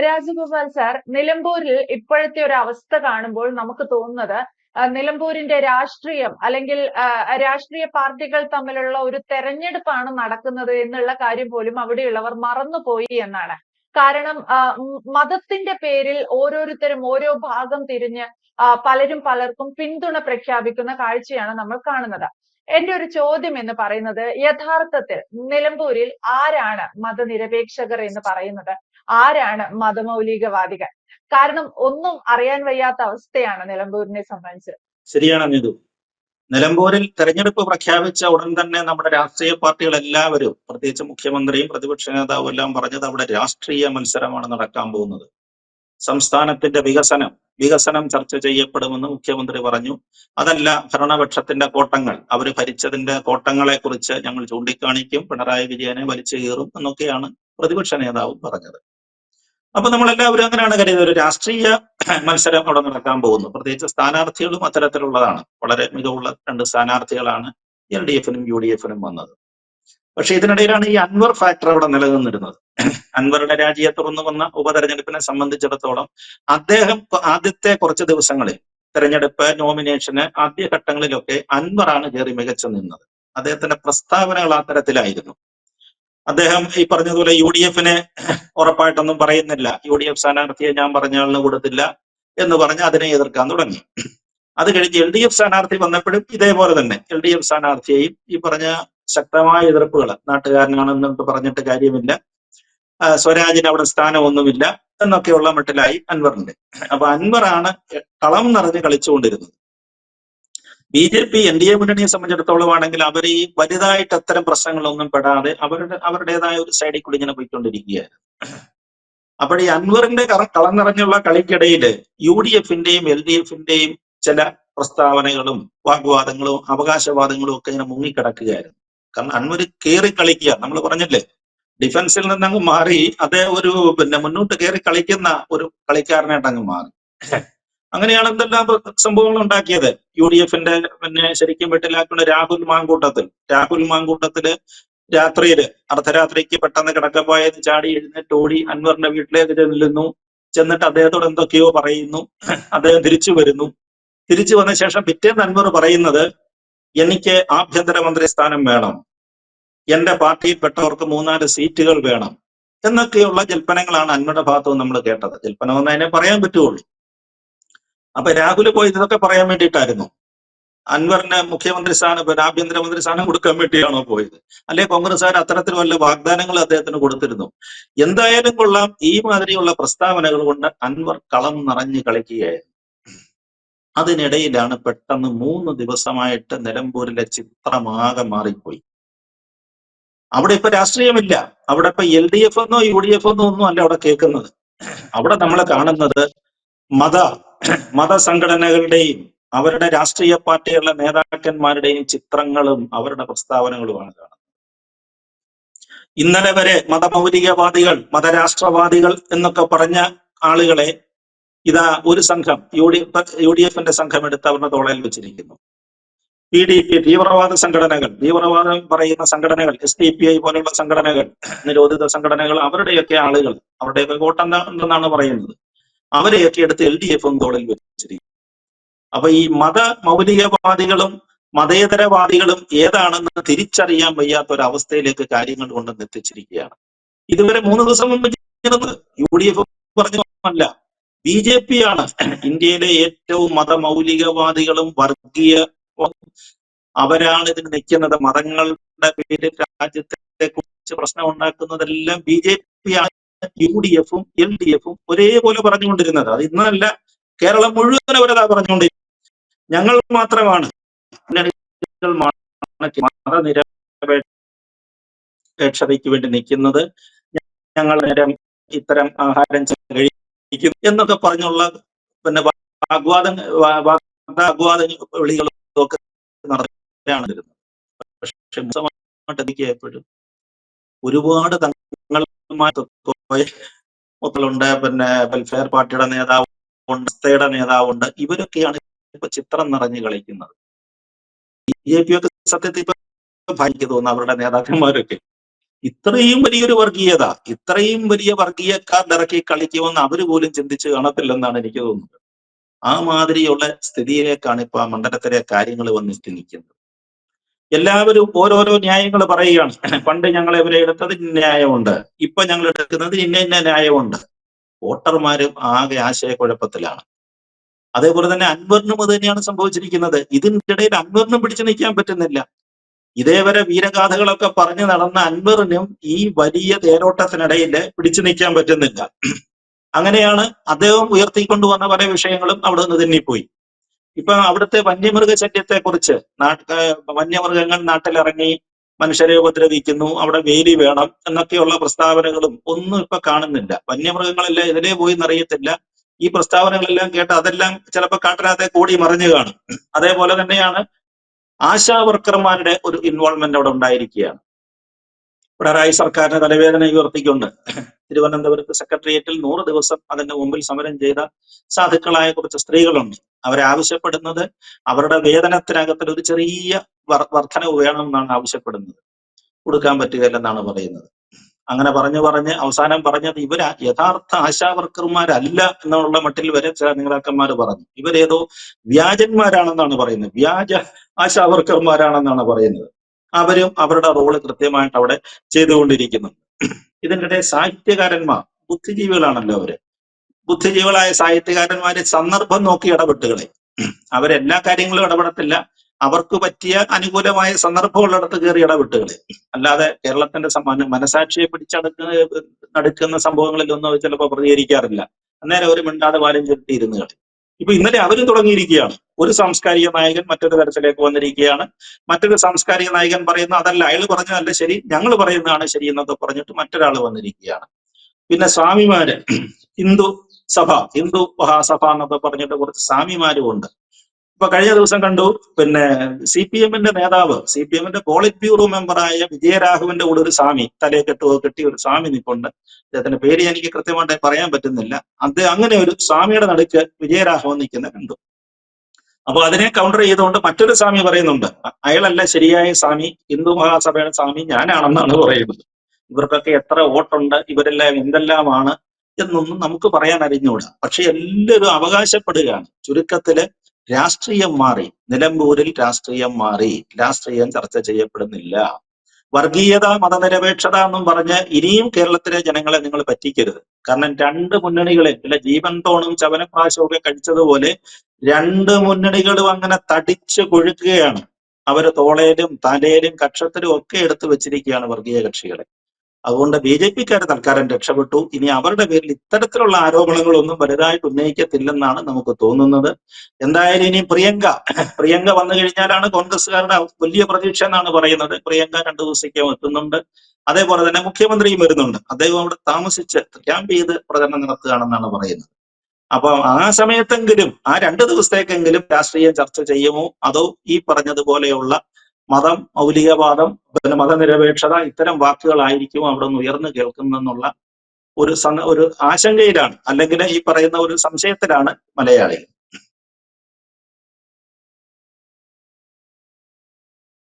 Rajagopal sir, നിലമ്പൂരിൽ ഇപ്പോഴത്തെ ഒരു അവസ്ഥ കാണുമ്പോൾ നമുക്ക് തോന്നുന്നത് നിലമ്പൂരിന്റെ രാഷ്ട്രീയം അല്ലെങ്കിൽ രാഷ്ട്രീയ പാർട്ടികൾ തമ്മിലുള്ള ഒരു തെരഞ്ഞെടുപ്പാണ് നടക്കുന്നത് എന്നുള്ള കാര്യം പോലും അവിടെയുള്ളവർ മറന്നുപോയി എന്നാണ്. കാരണം മതത്തിന്റെ പേരിൽ ഓരോരുത്തരും ഓരോ ഭാഗം തിരിഞ്ഞ് പലരും പലർക്കും പിന്തുണ പ്രഖ്യാപിക്കുന്ന കാഴ്ചയാണ് നമ്മൾ കാണുന്നത്. എന്റെ ഒരു ചോദ്യം എന്ന് പറയുന്നത്, യഥാർത്ഥത്തിൽ നിലമ്പൂരിൽ ആരാണ് മതനിരപേക്ഷകർ എന്ന് പറയുന്നത്? ആരാണ് മതമൗലികവാദികൾ? കാരണം ഒന്നും അറിയാൻ വയ്യാത്ത അവസ്ഥയാണ് നിലമ്പൂരിനെ സംബന്ധിച്ച്. ശരിയാണ് നീതു. നിലമ്പൂരിൽ തെരഞ്ഞെടുപ്പ് പ്രഖ്യാപിച്ച ഉടൻ തന്നെ നമ്മുടെ രാഷ്ട്രീയ പാർട്ടികൾ എല്ലാവരും, പ്രത്യേകിച്ച് മുഖ്യമന്ത്രിയും പ്രതിപക്ഷ നേതാവും എല്ലാം പറഞ്ഞത് അവിടെ രാഷ്ട്രീയ മത്സരമാണ് നടക്കാൻ പോകുന്നത്. സംസ്ഥാനത്തിന്റെ വികസനം ചർച്ച ചെയ്യപ്പെടുമെന്ന് മുഖ്യമന്ത്രി പറഞ്ഞു. അതല്ല ഭരണപക്ഷത്തിന്റെ കോട്ടങ്ങൾ, അവർ ഭരിച്ചതിന്റെ കോട്ടങ്ങളെ കുറിച്ച് ഞങ്ങൾ ചൂണ്ടിക്കാണിക്കും, പിണറായി വിജയനെ വലിച്ചു കീറും എന്നൊക്കെയാണ് പ്രതിപക്ഷ നേതാവും പറഞ്ഞത്. അപ്പൊ നമ്മളെല്ലാവരും അങ്ങനെയാണ് കരുതിയത്. ഒരു രാഷ്ട്രീയ മത്സരം അവിടെ നടക്കാൻ പോകുന്നു. പ്രത്യേകിച്ച് സ്ഥാനാർത്ഥികളും അത്തരത്തിലുള്ളതാണ്. വളരെ മികവുള്ള 2 സ്ഥാനാർത്ഥികളാണ് LDF-നും UDF-നും വന്നത്. പക്ഷെ ഇതിനിടയിലാണ് ഈ അൻവർ ഫാക്ടർ അവിടെ നിലനിന്നിരുന്നത്. അൻവറുടെ രാജിയെ തുടർന്ന് വന്ന ഉപതെരഞ്ഞെടുപ്പിനെ സംബന്ധിച്ചിടത്തോളം അദ്ദേഹം ആദ്യത്തെ കുറച്ച് ദിവസങ്ങളിൽ തെരഞ്ഞെടുപ്പ് നോമിനേഷന് ആദ്യഘട്ടങ്ങളിലൊക്കെ അൻവറാണ് കയറി മികച്ചു നിന്നത്. അദ്ദേഹത്തിന്റെ പ്രസ്താവനകൾ ആ തരത്തിലായിരുന്നു. അദ്ദേഹം ഈ പറഞ്ഞതുപോലെ UDF-നെ ഉറപ്പായിട്ടൊന്നും പറയുന്നില്ല, UDF സ്ഥാനാർത്ഥിയെ ഞാൻ പറഞ്ഞ ആളിന് കൊടുത്തില്ല എന്ന് പറഞ്ഞ് അതിനെ എതിർക്കാൻ തുടങ്ങി. അത് കഴിഞ്ഞ് LDF സ്ഥാനാർത്ഥി വന്നപ്പോഴും ഇതേപോലെ തന്നെ LDF സ്ഥാനാർത്ഥിയെയും ഈ പറഞ്ഞ ശക്തമായ എതിർപ്പുകൾ, നാട്ടുകാരനാണെന്നിട്ട് പറഞ്ഞിട്ട് കാര്യമില്ല, സ്വരാജിന് അവിടെ സ്ഥാനമൊന്നുമില്ല എന്നൊക്കെയുള്ള മട്ടിലായി അൻവറിന്റെ. അപ്പൊ അൻവറാണ് കളം നിറഞ്ഞ് കളിച്ചുകൊണ്ടിരുന്നത്. BJP NDA മുന്നണിയെ സംബന്ധിച്ചിടത്തോളം ആണെങ്കിൽ അവർ ഈ വലുതായിട്ട് അത്തരം പ്രശ്നങ്ങളൊന്നും പെടാതെ അവരുടേതായ ഒരു സൈഡിൽ കൂടി ഇങ്ങനെ പോയിക്കൊണ്ടിരിക്കുകയായിരുന്നു. അപ്പോൾ ഈ അൻവറിന്റെ കളം നിറഞ്ഞുള്ള കളിക്കിടയിൽ UDF-ന്റെയും LDF-ന്റെയും ചില പ്രസ്താവനകളും വാഗ്വാദങ്ങളും അവകാശവാദങ്ങളും ഒക്കെ ഇങ്ങനെ മുങ്ങിക്കിടക്കുകയായിരുന്നു. കാരണം അൻവർ കയറി കളിക്കുക, നമ്മൾ പറഞ്ഞില്ലേ, ഡിഫൻസിൽ നിന്നങ്ങ് മാറി അതേ ഒരു മുന്നോട്ട് കയറി കളിക്കുന്ന ഒരു കളിക്കാരനായിട്ട് അങ്ങ് മാറി. അങ്ങനെയാണ് എന്തെല്ലാം സംഭവങ്ങൾ ഉണ്ടാക്കിയത്. UDF-ന്റെ ശരിക്കും വെട്ടിലാക്കുന്ന രാഹുൽ മാങ്കൂട്ടത്തില് രാത്രിയില് അർദ്ധരാത്രിക്ക് പെട്ടെന്ന് കിടക്കപ്പായത് ചാടി എഴുന്നേറ്റ് ഓടി അൻവറിന്റെ വീട്ടിലേക്ക് ചെന്നിട്ട് അദ്ദേഹത്തോട് എന്തൊക്കെയോ പറയുന്നു. അദ്ദേഹം തിരിച്ചു വന്ന ശേഷം പിറ്റേന്ന് അൻവർ പറയുന്നത്, എനിക്ക് ആഭ്യന്തരമന്ത്രി സ്ഥാനം വേണം, എന്റെ പാർട്ടിയിൽപ്പെട്ടവർക്ക് 3-4 സീറ്റുകൾ വേണം എന്നൊക്കെയുള്ള ജൽപ്പനങ്ങളാണ് അൻവറുടെ ഭാഗത്ത് നമ്മൾ കേട്ടത്. ജൽപ്പനമെന്ന് അതിനെ പറയാൻ പറ്റുള്ളൂ. അപ്പൊ രാഹുൽ പോയി ഇതൊക്കെ പറയാൻ വേണ്ടിയിട്ടായിരുന്നു? അൻവറിന് മുഖ്യമന്ത്രി സ്ഥാനം, ആഭ്യന്തരമന്ത്രി സ്ഥാനം കൊടുക്കാൻ വേണ്ടിയാണോ പോയത്? അല്ലെ കോൺഗ്രസ്സുകാർ അത്തരത്തിൽ വല്ല വാഗ്ദാനങ്ങൾ അദ്ദേഹത്തിന് കൊടുത്തിരുന്നു? എന്തായാലും കൊള്ളാം, ഈ മാതിരിയുള്ള പ്രസ്താവനകൾ കൊണ്ട് അൻവർ കളം നിറഞ്ഞു കളിക്കുകയായിരുന്നു. അതിനിടയിലാണ് പെട്ടെന്ന് 3 ദിവസമായിട്ട് നിലമ്പൂരിലെ ചിത്രമാകെ മാറിപ്പോയി. അവിടെ ഇപ്പൊ രാഷ്ട്രീയമില്ല. അവിടെ ഇപ്പൊ LDF എന്നോ UDF എന്നോ ഒന്നും അല്ല അവിടെ കേൾക്കുന്നത്. അവിടെ നമ്മൾ കാണുന്നത് മതസംഘടനകളുടെയും അവരുടെ രാഷ്ട്രീയ പാർട്ടികളുടെ നേതാക്കന്മാരുടെയും ചിത്രങ്ങളും അവരുടെ പ്രസ്താവനകളുമാണ് കാണുന്നത്. ഇന്നലെ വരെ മതമൗലികവാദികൾ, മതരാഷ്ട്രവാദികൾ എന്നൊക്കെ പറഞ്ഞ ആളുകളെ ഇതാ ഒരു സംഘം UDF-ന്റെ സംഘം എടുത്ത് അവരുടെ തോളയിൽ വെച്ചിരിക്കുന്നു. PDP തീവ്രവാദം പറയുന്ന സംഘടനകൾ, SDPI പോലുള്ള സംഘടനകൾ, നിരോധിത സംഘടനകൾ, അവരുടെയൊക്കെ ആളുകൾ, അവരുടെയൊക്കെ കോട്ടെന്താണെന്നാണ് പറയുന്നത്, അവരെയൊക്കെ എടുത്ത് LDF-ഉം തോളിൽ വെച്ചിരിക്കും. അപ്പൊ ഈ മൗലികവാദികളും മതേതരവാദികളും ഏതാണെന്ന് തിരിച്ചറിയാൻ വയ്യാത്ത ഒരവസ്ഥയിലേക്ക് കാര്യങ്ങൾ കൊണ്ടെന്ന് എത്തിച്ചിരിക്കുകയാണ്. ഇതുവരെ 3 ദിവസം മുമ്പ് UDF പറഞ്ഞല്ല, BJP ആണ് ഇന്ത്യയിലെ ഏറ്റവും മതമൗലികവാദികളും വർഗീയ, അവരാണ് ഇതിന് നിൽക്കുന്നത്. മതങ്ങളുടെ പേരിൽ രാജ്യത്തെ കുറിച്ച് പ്രശ്നം ഉണ്ടാക്കുന്നതെല്ലാം BJP ആണ്. UDF-ഉം LDF-ഉം ഒരേപോലെ പറഞ്ഞുകൊണ്ടിരുന്നത്. അത് ഇന്നല്ല, കേരളം മുഴുവൻ അവരതാ പറഞ്ഞുകൊണ്ടിരിക്കുന്നത്. ഞങ്ങൾ മാത്രമാണ് മതനിരപേക്ഷതയ്ക്ക് വേണ്ടി നിൽക്കുന്നത്, ഞങ്ങൾ നേരം ഇത്തരം ആഹാരം കഴിക്കും എന്നൊക്കെ പറഞ്ഞുള്ള വിളികളും ഒക്കെ നടക്കുകയാണ് ഇരുന്നത്. പക്ഷെ എനിക്ക് എപ്പോഴും ഒരുപാട് തങ്ങളുണ്ട്, വെൽഫെയർ പാർട്ടിയുടെ നേതാവുണ്ട്, സത്തയുടെ നേതാവുണ്ട്, ഇവരൊക്കെയാണ് ഇപ്പൊ ചിത്രം നിറഞ്ഞു കളിക്കുന്നത്. BJP ഒക്കെ സത്യത്തിൽ ഇപ്പൊ ഭാഗ്യം തോന്നുന്നു അവരുടെ നേതാക്കന്മാരൊക്കെ. ഇത്രയും വലിയൊരു വർഗീയത, ഇത്രയും വലിയ വർഗീയക്കാരുടെ ഇറക്കി കളിക്കുമെന്ന് അവര് പോലും ചിന്തിച്ച് കാണത്തില്ലെന്നാണ് എനിക്ക് തോന്നുന്നത്. ആ മാതിരിയുള്ള സ്ഥിതിയിലേക്കാണ് ഇപ്പൊ ആ മണ്ഡലത്തിലെ കാര്യങ്ങൾ വന്നെത്തി നിൽക്കുന്നത്. എല്ലാവരും ഓരോരോ ന്യായങ്ങൾ പറയുകയാണ്. പണ്ട് ഞങ്ങൾ ഇവരെ എടുത്തത് ഇന്ന ന്യായമുണ്ട്, ഇപ്പൊ ഞങ്ങൾ എടുക്കുന്നത് ഇന്ന ഇന്ന ന്യായമുണ്ട്. വോട്ടർമാരും ആകെ ആശയക്കുഴപ്പത്തിലാണ്. അതേപോലെ തന്നെ അൻവറിനും അത് തന്നെയാണ് സംഭവിച്ചിരിക്കുന്നത്. ഇതിന്റെ ഇടയിൽ അൻവറിനും പിടിച്ചു നിൽക്കാൻ പറ്റുന്നില്ല. ഇതേവരെ വീരഗാഥകളൊക്കെ പറഞ്ഞു നടന്ന അൻവറിനും ഈ വലിയ തേരോട്ടത്തിനിടയിൽ പിടിച്ചു നിൽക്കാൻ പറ്റുന്നില്ല. അങ്ങനെയാണ് അദ്ദേഹം ഉയർത്തിക്കൊണ്ടുവന്ന പല വിഷയങ്ങളും അവിടെ നിന്ന് തെന്നിപ്പോയി. ഇപ്പൊ അവിടുത്തെ വന്യമൃഗ ശല്യത്തെ കുറിച്ച് വന്യമൃഗങ്ങൾ നാട്ടിലിറങ്ങി മനുഷ്യരെ ഉപദ്രവിക്കുന്നു, അവിടെ വേലി വേണം എന്നൊക്കെയുള്ള പ്രസ്താവനകളും ഒന്നും ഇപ്പൊ കാണുന്നില്ല. വന്യമൃഗങ്ങളെല്ലാം ഇതിലേ പോയി എന്നറിയത്തില്ല. ഈ പ്രസ്താവനകളെല്ലാം കേട്ട് അതെല്ലാം ചിലപ്പോൾ കാട്ടിനകത്തെ കൂടി മറിഞ്ഞു കാണും. അതേപോലെ തന്നെയാണ് ആശാ വർക്കർമാരുടെ ഒരു ഇൻവോൾവ്മെന്റ് അവിടെ ഉണ്ടായിരിക്കുകയാണ്. പിണറായി സർക്കാരിന് തലവേദന ഉയർത്തിക്കൊണ്ട് തിരുവനന്തപുരത്ത് സെക്രട്ടേറിയറ്റിൽ 100 ദിവസം അതിന്റെ മുമ്പിൽ സമരം ചെയ്ത സാധുക്കളായ കുറച്ച് സ്ത്രീകളുണ്ട്. അവരാവശ്യപ്പെടുന്നത് അവരുടെ വേതനത്തിനകത്തിൽ ഒരു ചെറിയ വർധനവ് വേണമെന്നാണ് ആവശ്യപ്പെടുന്നത്. കൊടുക്കാൻ പറ്റുകയില്ലെന്നാണ് പറയുന്നത്. അങ്ങനെ പറഞ്ഞ് അവസാനം പറഞ്ഞത് ഇവർ യഥാർത്ഥ ആശാ വർക്കർമാരല്ല എന്നുള്ള മട്ടിൽ വരെ ചില നേതാക്കന്മാർ പറഞ്ഞു. ഇവരേതോ വ്യാജന്മാരാണെന്നാണ് പറയുന്നത്, വ്യാജ ആശാ വർക്കർമാരാണെന്നാണ് പറയുന്നത്. അവരും അവരുടെ റോള് കൃത്യമായിട്ട് അവിടെ ചെയ്തുകൊണ്ടിരിക്കുന്നു. ഇതിനിടെ സാഹിത്യകാരന്മാർ, ബുദ്ധിജീവികളാണല്ലോ അവര്, ബുദ്ധിജീവികളായ സാഹിത്യകാരന്മാര് സന്ദർഭം നോക്കി ഇടപെട്ടുകളെ. അവരെല്ലാ കാര്യങ്ങളും ഇടപെടത്തില്ല, അവർക്ക് പറ്റിയ അനുകൂലമായ സന്ദർഭമുള്ളിടത്ത് കയറി ഇടപെട്ടുകളെ. അല്ലാതെ കേരളത്തിന്റെ മനസാക്ഷിയെ നടുക്കുന്ന സംഭവങ്ങളിലൊന്നും അവർ ചിലപ്പോൾ പ്രതികരിക്കാറില്ല. അന്നേരം അവർ മിണ്ടാതെ വാലും ചുരുട്ടിയിരുന്ന് കളി. ഇപ്പൊ ഇന്നലെ അവരും തുടങ്ങിയിരിക്കുകയാണ്. ഒരു സാംസ്കാരിക നായകൻ മറ്റൊരു തരത്തിലേക്ക് വന്നിരിക്കുകയാണ്. മറ്റൊരു സാംസ്കാരിക നായകൻ പറയുന്നു അതല്ല, അയാൾ പറഞ്ഞതല്ല ശരി, ഞങ്ങൾ പറയുന്നതാണ് ശരി എന്നൊക്കെ പറഞ്ഞിട്ട് മറ്റൊരാൾ വന്നിരിക്കുകയാണ്. പിന്നെ സ്വാമിമാര്, ഹിന്ദു ഹിന്ദു മഹാസഭ എന്നൊക്കെ പറഞ്ഞിട്ട് കുറച്ച് സ്വാമിമാരും ഉണ്ട്. ഇപ്പൊ കഴിഞ്ഞ ദിവസം കണ്ടു, പിന്നെ CPM നേതാവ്, CPM പോളിറ്റ് ബ്യൂറോ മെമ്പറായ വിജയരാഘവന്റെ കൂടെ ഒരു സ്വാമി തലയെ കെട്ടി ഒരു സ്വാമി നിൽപ്പുണ്ട്. അദ്ദേഹത്തിന്റെ പേര് എനിക്ക് കൃത്യമായിട്ട് പറയാൻ പറ്റുന്നില്ല. അങ്ങനെ ഒരു സ്വാമിയുടെ നടുക്ക് വിജയരാഘവൻ നിൽക്കുന്ന കണ്ടു. അപ്പൊ അതിനെ കൗണ്ടർ ചെയ്തുകൊണ്ട് മറ്റൊരു സ്വാമി പറയുന്നുണ്ട്, അയാളല്ല ശരിയായ സ്വാമി, ഹിന്ദു മഹാസഭയുടെ സ്വാമി ഞാനാണെന്നാണ് പറയുന്നത്. ഇവർക്കൊക്കെ എത്ര വോട്ടുണ്ട്, ഇവരെല്ലാം എന്തെല്ലാമാണ് എന്നൊന്നും നമുക്ക് പറയാൻ അറിഞ്ഞുകൂടാ. പക്ഷെ എല്ലാവരും അവകാശപ്പെടുകയാണ്. ചുരുക്കത്തില് രാഷ്ട്രീയം മാറി, നിലമ്പൂരിൽ രാഷ്ട്രീയം മാറി, രാഷ്ട്രീയം ചർച്ച ചെയ്യപ്പെടുന്നില്ല. വർഗീയത, മതനിരപേക്ഷത എന്നും പറഞ്ഞ് ഇനിയും കേരളത്തിലെ ജനങ്ങളെ നിങ്ങൾ പറ്റിക്കരുത്. കാരണം രണ്ട് മുന്നണികളെ ഇല്ല ജീവൻ തോണും ചവനപ്രാശവും ഒക്കെ കഴിച്ചതുപോലെ രണ്ട് മുന്നണികളും അങ്ങനെ തടിച്ചു കൊഴുക്കുകയാണ്. അവര് തോളയിലും തലയിലും കക്ഷത്തിലും ഒക്കെ എടുത്തു വെച്ചിരിക്കുകയാണ് വർഗീയ കക്ഷികളെ. അതുകൊണ്ട് BJP-ക്കാർ തൽക്കാലം രക്ഷപ്പെട്ടു. ഇനി അവരുടെ പേരിൽ ഇത്തരത്തിലുള്ള ആരോപണങ്ങളൊന്നും വലുതായിട്ട് ഉന്നയിക്കത്തില്ലെന്നാണ് നമുക്ക് തോന്നുന്നത്. എന്തായാലും ഇനി പ്രിയങ്ക വന്നു കഴിഞ്ഞാലാണ് കോൺഗ്രസ്സുകാരുടെ വലിയ പ്രതീക്ഷ എന്നാണ് പറയുന്നത്. പ്രിയങ്ക 2 ദിവസത്തേക്ക് എത്തുന്നുണ്ട്. അതേപോലെ തന്നെ മുഖ്യമന്ത്രിയും വരുന്നുണ്ട്. അദ്ദേഹം അവിടെ താമസിച്ച് ക്യാമ്പ് ചെയ്ത് പ്രചരണം നടത്തുകയാണെന്നാണ് പറയുന്നത്. അപ്പൊ ആ സമയത്തെങ്കിലും, ആ 2 ദിവസത്തേക്കെങ്കിലും രാഷ്ട്രീയം ചർച്ച ചെയ്യുമോ, അതോ ഈ പറഞ്ഞതുപോലെയുള്ള മതം, മൗലികവാദം, മതനിരപേക്ഷത ഇത്തരം വാക്കുകളായിരിക്കും അവിടെ നിന്ന് ഉയർന്നു കേൾക്കുന്നെന്നുള്ള ഒരു ആശങ്കയിലാണ്, അല്ലെങ്കിൽ ഈ പറയുന്ന ഒരു സംശയത്തിലാണ് മലയാളികൾ.